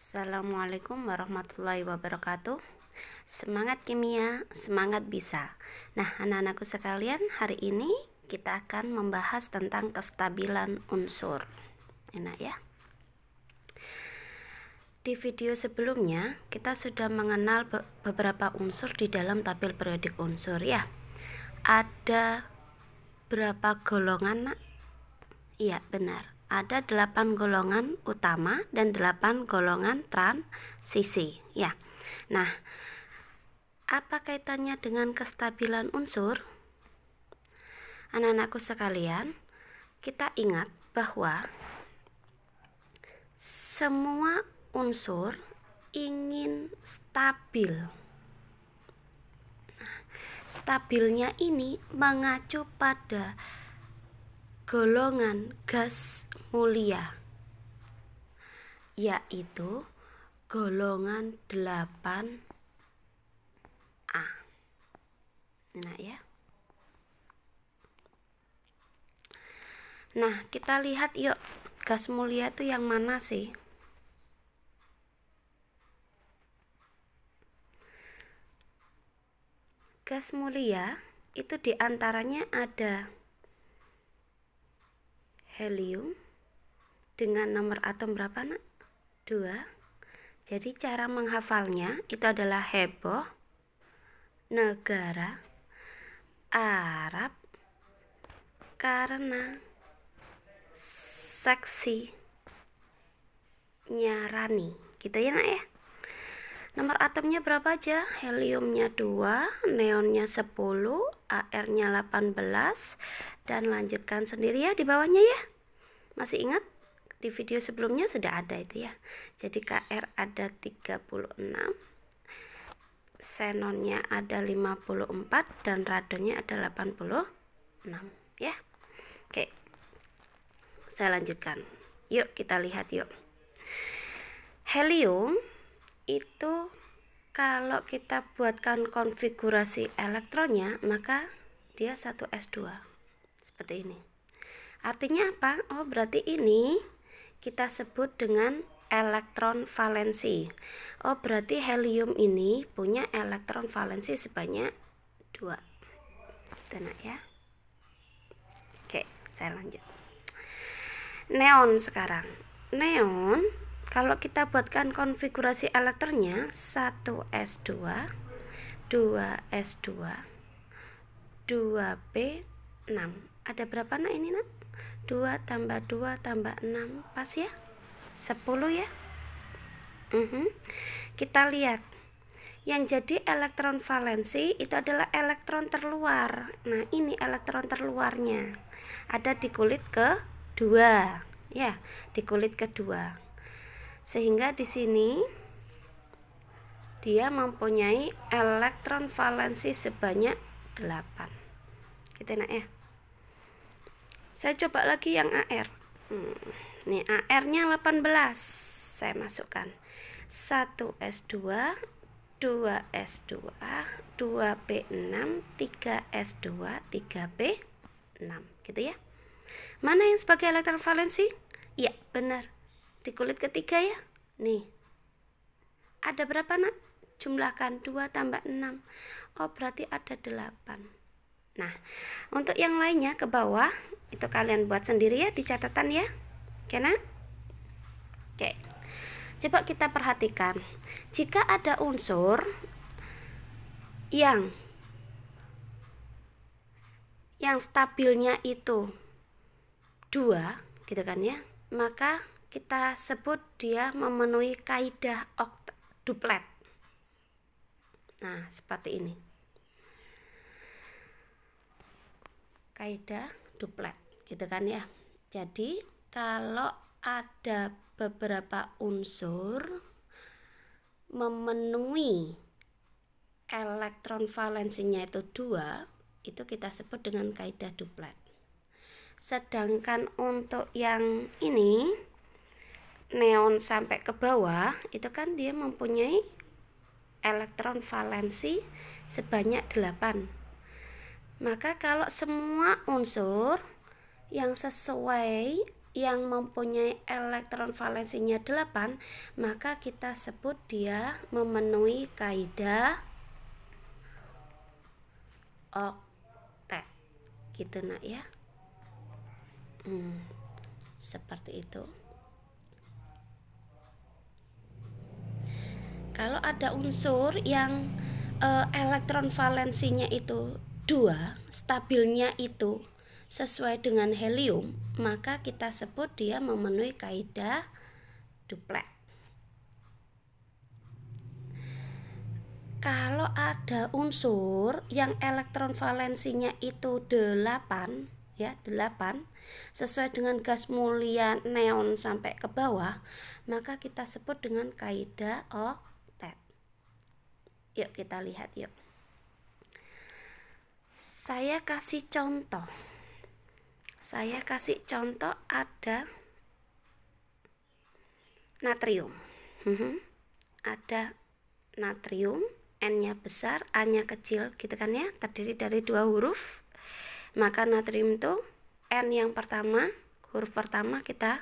Assalamualaikum warahmatullahi wabarakatuh. Semangat kimia, semangat bisa. Nah, anak-anakku sekalian, hari ini kita akan membahas tentang kestabilan unsur. Enak ya? Di video sebelumnya, kita sudah mengenal beberapa unsur di dalam tabel periodik unsur ya. Ada berapa golongan, Nak? Iya, benar. Ada 8 golongan utama dan 8 golongan transisi ya. Nah, apa kaitannya dengan kestabilan unsur? Anak-anakku sekalian, kita ingat bahwa semua unsur ingin stabil. Nah, stabilnya ini mengacu pada golongan gas mulia, yaitu golongan 8A. Nah ya. Nah, kita lihat yuk, gas mulia itu yang mana sih? Gas mulia itu diantaranya ada helium dengan nomor atom berapa, Nak? 2. Jadi cara menghafalnya itu adalah heboh, negara, Arab, karena seksi, nyarani. Gitu ya, Nak ya. Nomor atomnya berapa aja? Heliumnya 2, neonnya 10, AR-nya 18, dan lanjutkan sendiri ya di bawahnya ya. Masih ingat? Di video sebelumnya sudah ada itu ya. Jadi Kr ada 36, xenonnya ada 54, dan radonnya ada 86 ya. Oke, saya lanjutkan. Yuk kita lihat yuk. Helium itu kalau kita buatkan konfigurasi elektronnya, maka dia 1s2 seperti ini. Artinya apa? Oh, berarti ini kita sebut dengan elektron valensi. Oh, berarti helium ini punya elektron valensi sebanyak 2. Tenang ya. Oke, saya lanjut. Neon sekarang. Neon kalau kita buatkan konfigurasi elektronnya 1s2, 2s2, 2p6. Ada berapa, Nak, ini, Nak? 2 tambah 2 tambah 6, pas ya? 10 ya? Kita lihat. Yang jadi elektron valensi itu adalah elektron terluar. Nah, ini elektron terluarnya. Ada di kulit kedua. Ya, di kulit kedua. Sehingga di sini dia mempunyai elektron valensi sebanyak 8. Kita nak ya. Saya coba lagi yang AR. Nih AR-nya 18. Saya masukkan 1s2, 2s2, 2p6, 3s2, 3p6. Gitu ya. Mana yang sebagai elektron valensi? Ya, benar. Di kulit ketiga ya. Nih. Ada berapa, Nak? Jumlahkan 2 tambah 6. Oh, berarti ada 8. Nah, untuk yang lainnya ke bawah, itu kalian buat sendiri ya di catatan ya. Oke, Nak? Oke. Coba kita perhatikan. Jika ada unsur yang stabilnya itu 2, gitu kan ya, maka kita sebut dia memenuhi kaidah duplet. Nah, seperti ini. Kaidah duplet, gitu kan ya. Jadi, kalau ada beberapa unsur memenuhi elektron valensinya itu 2, itu kita sebut dengan kaidah duplet. Sedangkan untuk yang ini neon sampai ke bawah itu kan dia mempunyai elektron valensi sebanyak 8. Maka kalau semua unsur yang sesuai yang mempunyai elektron valensinya 8, maka kita sebut dia memenuhi kaidah oktet. Gitu nak ya. Seperti itu. Kalau ada unsur yang elektron valensinya itu 2, stabilnya itu sesuai dengan helium, maka kita sebut dia memenuhi kaidah duplet. Kalau ada unsur yang elektron valensinya itu 8, ya 8, sesuai dengan gas mulia neon sampai ke bawah, maka kita sebut dengan kaidah oktet. Yuk kita lihat yuk. Saya kasih contoh ada natrium. Ada natrium, N-nya besar, A-nya kecil, gitu kan ya, terdiri dari 2 huruf. Maka natrium itu N yang pertama, huruf pertama kita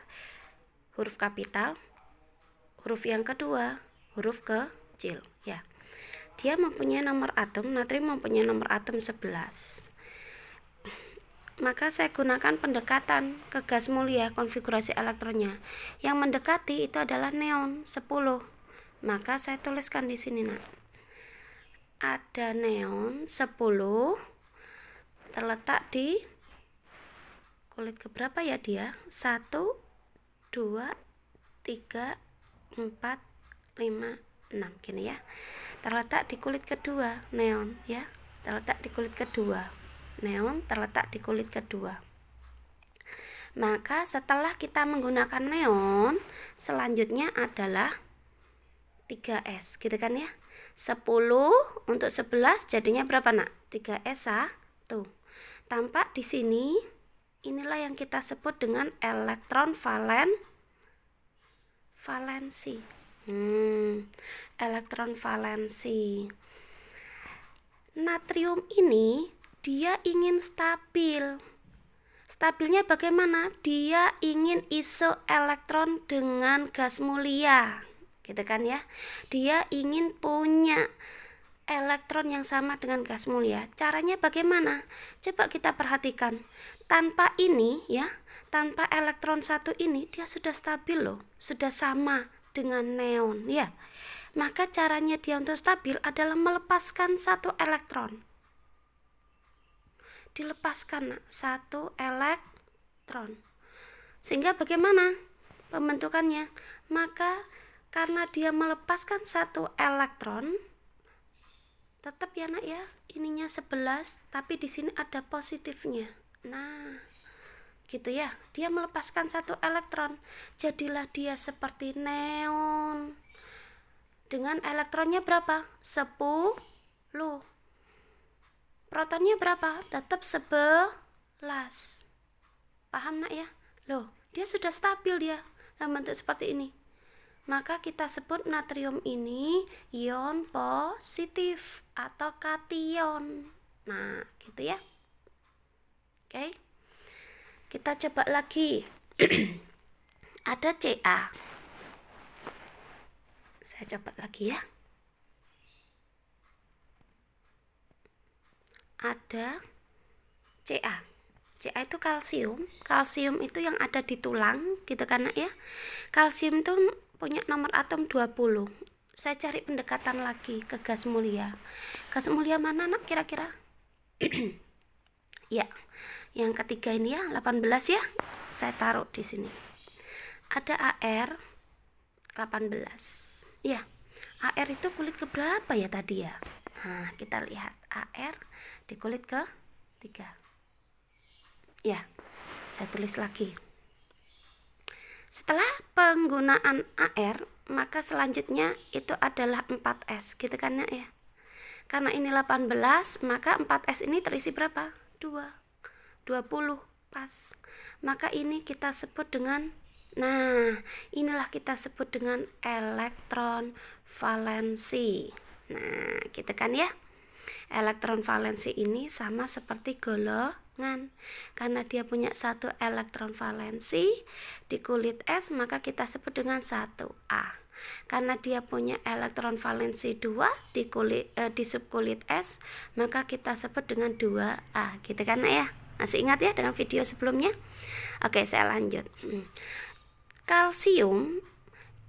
huruf kapital, huruf yang kedua huruf kecil, ya. Dia mempunyai nomor atom, natrium mempunyai nomor atom 11. Maka saya gunakan pendekatan ke gas mulia konfigurasi elektronnya. Yang mendekati itu adalah neon 10. Maka saya tuliskan di sini nak. Ada neon 10 terletak di kulit keberapa ya dia? 1, 2, 3, 4, 5, 6 gini ya. Terletak di kulit kedua neon ya. Terletak di kulit kedua. Neon terletak di kulit kedua. Maka setelah kita menggunakan neon, selanjutnya adalah 3S, gitu kan ya. 10 untuk 11 jadinya berapa nak? 3S 1. Tampak di sini, inilah yang kita sebut dengan elektron valensi. Elektron valensi. Natrium ini dia ingin stabil. Stabilnya bagaimana? Dia ingin iso elektron dengan gas mulia, gitu kan ya. Dia ingin punya elektron yang sama dengan gas mulia. Caranya bagaimana? Coba kita perhatikan. Tanpa ini ya, tanpa elektron 1 ini dia sudah stabil loh, sudah sama dengan neon ya. Maka caranya dia untuk stabil adalah melepaskan 1 elektron. Dilepaskan 1 elektron. Sehingga bagaimana pembentukannya? Maka karena dia melepaskan 1 elektron, tetap ya nak ya, ininya 11, tapi di sini ada positifnya. Nah, gitu ya. Dia melepaskan 1 elektron. Jadilah dia seperti neon. Dengan elektronnya berapa? 10. Protonnya berapa? Tetap 11. Paham nak ya? Loh, dia sudah stabil dia dalam bentuk seperti ini. Maka kita sebut natrium ini ion positif atau kation. Nah, gitu ya. Oke. Kita coba lagi. Ada Ca. Saya coba lagi ya. Ada Ca. Ca itu kalsium. Kalsium itu yang ada di tulang, gitu kan nak ya. Kalsium itu punya nomor atom 20. Saya cari pendekatan lagi ke gas mulia. Gas mulia mana nak kira-kira? Ya, yang ketiga ini ya, 18 ya. Saya taruh di sini. Ada Ar 18. Ya, Ar itu kulit keberapa ya tadi ya? Nah, kita lihat Ar di kulit ke-3. Ya, saya tulis lagi. Setelah penggunaan Ar, maka selanjutnya itu adalah 4S, gitu kan ya? Karena ini 18, maka 4S ini terisi berapa? 20 pas. Maka ini kita sebut dengan, nah, inilah kita sebut dengan elektron valensi. Nah, gitu kan ya. Elektron valensi ini sama seperti golongan. Karena dia punya satu elektron valensi di kulit S, maka kita sebut dengan 1A. Karena dia punya elektron valensi 2 di subkulit S, maka kita sebut dengan 2A. Gitu kan ya? Masih ingat ya dengan video sebelumnya? Oke, saya lanjut. Kalsium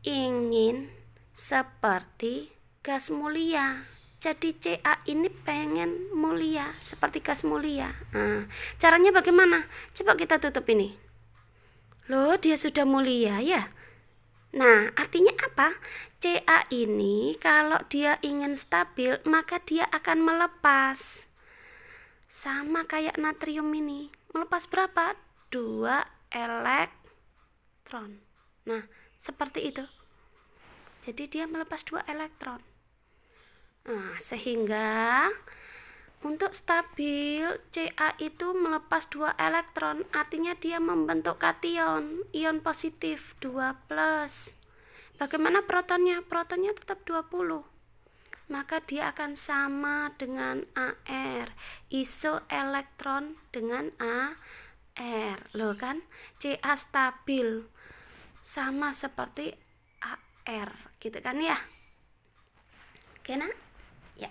ingin seperti gas mulia. Jadi Ca ini pengen mulia seperti gas mulia. Nah, caranya bagaimana? Coba kita tutup ini. Loh, dia sudah mulia ya. Nah, artinya apa? Ca ini kalau dia ingin stabil, maka dia akan melepas. Sama kayak natrium ini. Melepas berapa? 2 elektron. Nah, seperti itu. Jadi dia melepas 2 elektron. Nah, sehingga untuk stabil Ca itu melepas 2 elektron, artinya dia membentuk kation, ion positif 2+. Bagaimana protonnya? Protonnya tetap 20. Maka dia akan sama dengan Ar, isoelektron dengan Ar. Loh kan? Ca stabil sama seperti Ar, gitu kan ya? Oke, nah? Ya.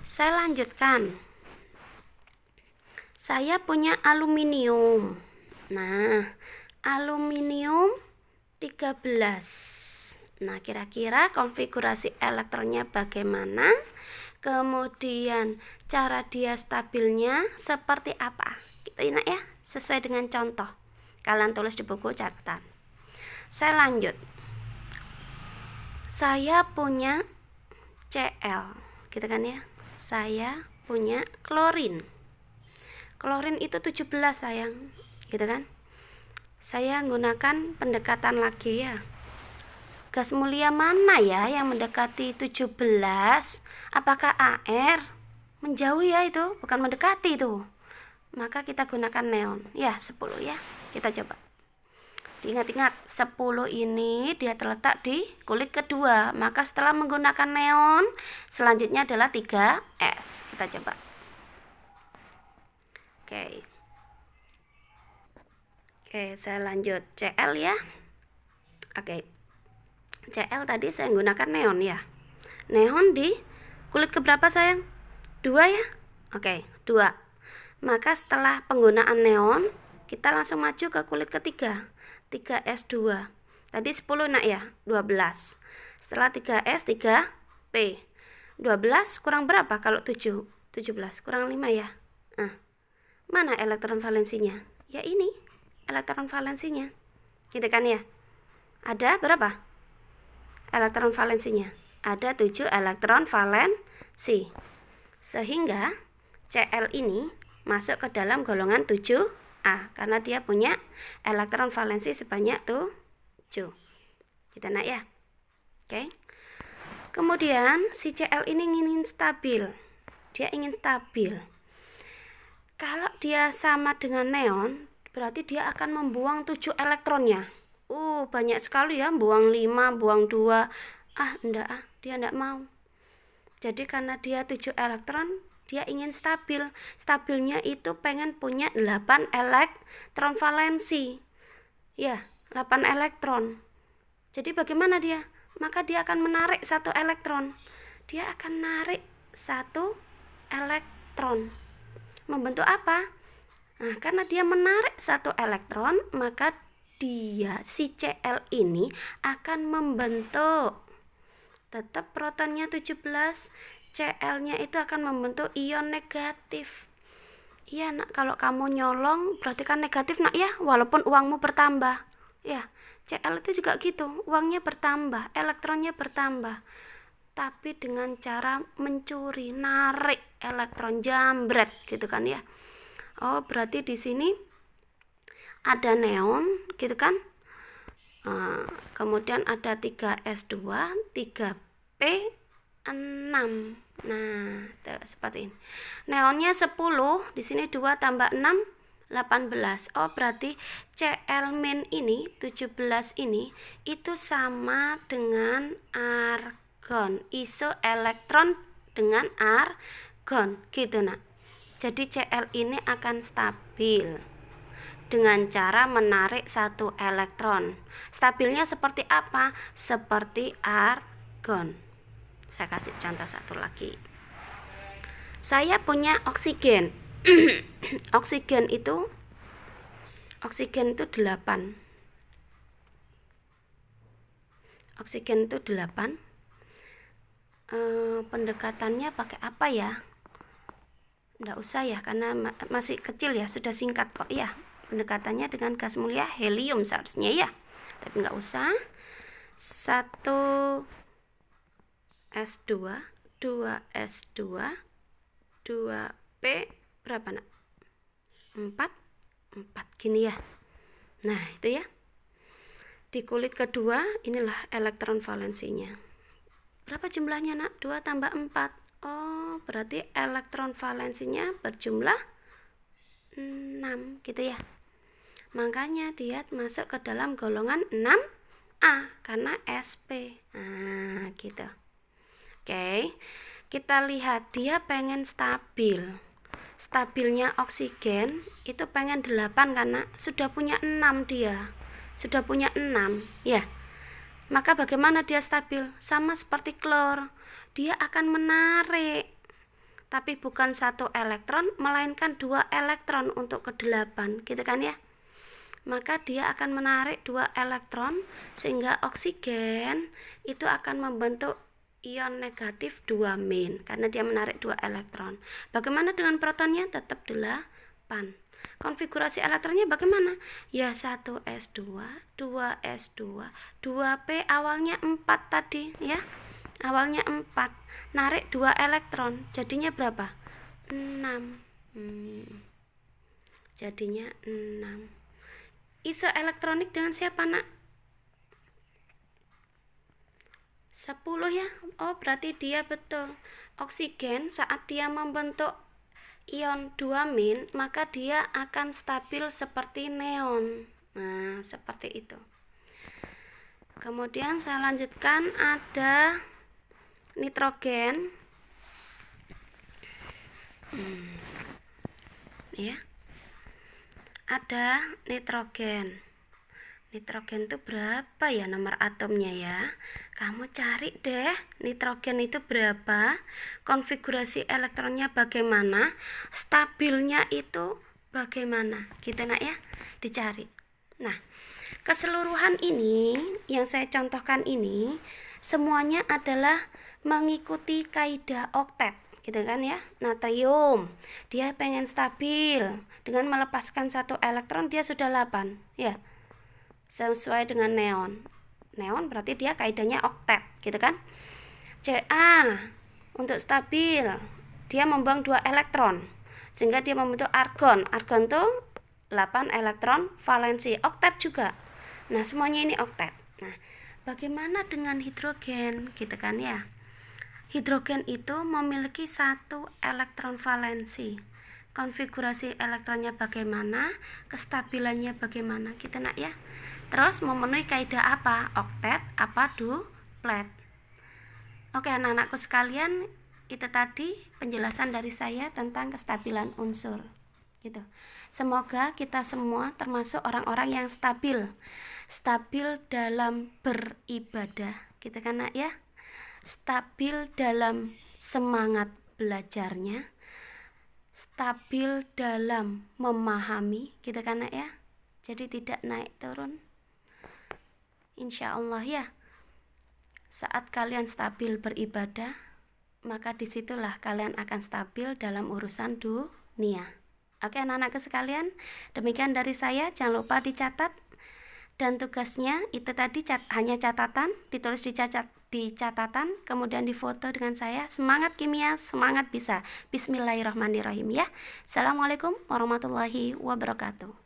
Saya lanjutkan. Saya punya aluminium. Nah, aluminium 13. Nah, kira-kira konfigurasi elektronnya bagaimana? Kemudian cara dia stabilnya seperti apa? Kita ingat ya, sesuai dengan contoh. Kalian tulis di buku catatan. Saya lanjut. Saya punya Cl, gitu kan ya. Saya punya klorin. Klorin itu 17 sayang, gitu kan. Saya menggunakan pendekatan lagi ya. Gas mulia mana ya yang mendekati 17? Apakah Ar? Menjauh ya itu, bukan mendekati itu. Maka kita gunakan neon. Ya, 10 ya. Kita coba. Diingat-ingat, 10 ini dia terletak di kulit kedua. Maka setelah menggunakan neon, selanjutnya adalah 3S. Kita coba. Oke, saya lanjut. Cl ya. Oke. Cl tadi saya menggunakan neon ya. Neon di kulit keberapa sayang? 2 ya. Oke, 2. Maka setelah penggunaan neon, kita langsung maju ke kulit ketiga. 3S2. Tadi 10 nak ya, 12. Setelah 3S, 3P. 12 kurang berapa kalau 7? 17 kurang 5 ya. Nah, mana elektron valensinya? Ya ini, elektron valensinya. Gitu kan ya? Ada berapa elektron valensinya? Ada 7 elektron valensi. Sehingga Cl ini masuk ke dalam golongan 7A karena dia punya elektron valensi sebanyak 7. Kita naik ya. Oke. Kemudian si Cl ini ingin stabil. Dia ingin stabil. Kalau dia sama dengan neon, berarti dia akan membuang 7 elektronnya. Banyak sekali ya, buang 5, buang 2. Dia enggak mau. Jadi karena dia 7 elektron, dia ingin stabil. Stabilnya itu pengen punya 8 elektron valensi. Ya, 8 elektron. Jadi bagaimana dia? Maka dia akan menarik 1 elektron. Dia akan narik 1 elektron. Membentuk apa? Nah, karena dia menarik 1 elektron, maka si Cl ini akan membentuk tetap protonnya 17, Cl-nya itu akan membentuk ion negatif. Iya nak, kalau kamu nyolong berarti kan negatif nak ya, walaupun uangmu bertambah. Ya, Cl itu juga gitu, uangnya bertambah, elektronnya bertambah. Tapi dengan cara mencuri, narik elektron, jambret gitu kan ya. Berarti di sini ada neon gitu kan. Kemudian ada 3S2, 3P6. Nah, seperti ini. Neonnya 10, di sini 2 tambah 6, 18. Berarti Cl- ini 17 ini itu sama dengan argon, isoelektron dengan argon gitu nak. Jadi Cl ini akan stabil dengan cara menarik satu elektron. Stabilnya seperti apa? Seperti argon. Saya kasih contoh satu lagi. Saya punya oksigen. Oksigen itu 8. Oksigen itu 8. Pendekatannya pakai apa ya? Nggak usah ya, karena masih kecil ya, sudah singkat kok ya. Pendekatannya dengan gas mulia helium seharusnya ya, tapi nggak usah. 1 S2, 2 S2, 2 P berapa nak? 4 gini ya. Nah itu ya, di kulit kedua inilah elektron valensinya. Berapa jumlahnya nak? 2 tambah 4. Oh, berarti elektron valensinya berjumlah 6 gitu ya. Makanya dia masuk ke dalam golongan 6A karena SP. Nah, gitu. Oke. Kita lihat dia pengen stabil. Stabilnya oksigen itu pengen 8 karena sudah punya 6 dia. Sudah punya 6, ya. Maka bagaimana dia stabil? Sama seperti klor. Dia akan menarik, tapi bukan 1 elektron, melainkan 2 elektron untuk ke-8, gitu kan ya. Maka dia akan menarik 2 elektron, sehingga oksigen itu akan membentuk ion negatif 2 min, karena dia menarik 2 elektron. Bagaimana dengan protonnya? Tetap 8. Konfigurasi elektronnya bagaimana? Ya 1 S2, 2 S2, 2P awalnya 4 tadi ya. Awalnya 4, narik 2 elektron, jadinya berapa? 6. Jadinya 6. Isoelektronik dengan siapa nak? 10 ya. Oh, berarti dia betul. Oksigen saat dia membentuk ion 2 min, maka dia akan stabil seperti neon. Nah, seperti itu. Kemudian saya lanjutkan, ada nitrogen. Ya. Ada nitrogen. Nitrogen itu berapa ya nomor atomnya ya? Kamu cari deh, nitrogen itu berapa, konfigurasi elektronnya bagaimana, stabilnya itu bagaimana, gitu nak ya, dicari. Nah, keseluruhan ini yang saya contohkan ini semuanya adalah mengikuti kaidah oktet, gitu kan ya. Natrium, dia pengen stabil, dengan melepaskan 1 elektron dia sudah 8, ya. Sesuai dengan neon. Neon berarti dia kaidahnya oktet, gitu kan. Ca, untuk stabil dia membuang 2 elektron, sehingga dia membentuk argon. Argon tuh 8 elektron valensi, oktet juga. Nah, semuanya ini oktet. Nah, bagaimana dengan hidrogen, gitu kan ya. Hidrogen itu memiliki 1 elektron valensi. Konfigurasi elektronnya bagaimana, kestabilannya bagaimana, gitu nak ya. Terus memenuhi kaidah apa? Oktet apa duplet. Oke anak-anakku sekalian, itu tadi penjelasan dari saya tentang kestabilan unsur, gitu. Semoga kita semua termasuk orang-orang yang stabil dalam beribadah, gitu kan nak ya. Stabil dalam semangat belajarnya, stabil dalam memahami, gitu kan nak ya. Jadi tidak naik turun. Insya Allah ya. Saat kalian stabil beribadah, maka disitulah kalian akan stabil dalam urusan dunia. Oke anak-anakku sekalian, demikian dari saya. Jangan lupa dicatat. Dan tugasnya itu tadi hanya catatan, ditulis di catatan, kemudian difoto dengan saya. Semangat kimia, semangat bisa. Bismillahirrahmanirrahim ya. Assalamualaikum warahmatullahi wabarakatuh.